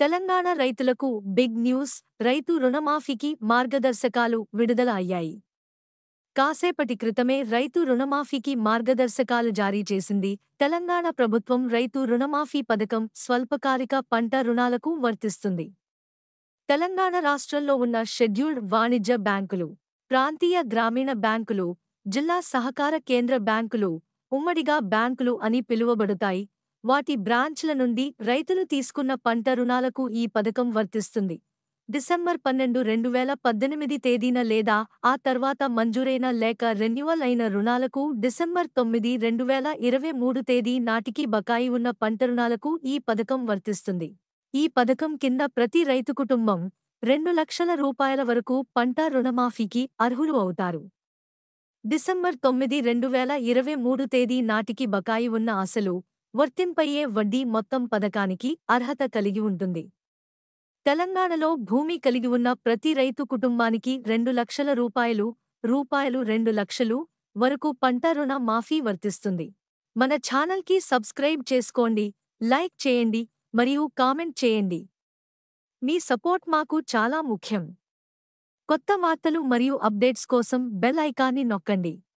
తెలంగాణ రైతులకు big news. రైతు రుణమాఫీకి మార్గదర్శకాలు విడుదల అయ్యాయి. కాసేపటి క్రితమే రైతు రుణమాఫీకి మార్గదర్శకాలు జారీ చేసింది తెలంగాణ ప్రభుత్వం. రైతు రుణమాఫీ పథకం స్వల్పకాలిక పంట రుణాలకు వర్తిస్తుంది. తెలంగాణ రాష్ట్రంలో ఉన్న షెడ్యూల్డ్ వాణిజ్య బ్యాంకులు, ప్రాంతీయ గ్రామీణ బ్యాంకులు, జిల్లా సహకార కేంద్ర బ్యాంకులు, ఉమ్మడిగా బ్యాంకులు అని పిలువబడుతాయి. వాటి బ్రాంచ్ల నుండి రైతులు తీసుకున్న పంట రుణాలకు ఈ పథకం వర్తిస్తుంది. డిసెంబర్ 12, 2018 తేదీన లేదా ఆ తర్వాత మంజూరైన లేక రెన్యువల్ అయిన రుణాలకు డిసెంబర్ 9, 2023 తేదీ నాటికి బకాయి ఉన్న పంట రుణాలకు ఈ పథకం వర్తిస్తుంది. ఈ పథకం కింద ప్రతి రైతు కుటుంబం 2 లక్షల రూపాయల వరకు పంట రుణమాఫీకి అర్హులు అవుతారు. డిసెంబర్ 9, 2023 తేదీ నాటికి బకాయి ఉన్న అసలు, వర్తింపయ్యే వడ్డీ మొత్తం పథకానికి అర్హత కలిగి ఉంటుంది. తెలంగాణలో భూమి కలిగి ఉన్న ప్రతి రైతు కుటుంబానికి 2 లక్షల రూపాయలు 2 లక్షలు వరకు పంట రుణ మాఫీ వర్తిస్తుంది. మన ఛానల్కి సబ్స్క్రైబ్ చేసుకోండి, లైక్ చేయండి మరియు కామెంట్ చేయండి. మీ సపోర్ట్ మాకు చాలా ముఖ్యం. కొత్త వార్తలు మరియు అప్డేట్స్ కోసం బెల్ ఐకాన్ని నొక్కండి.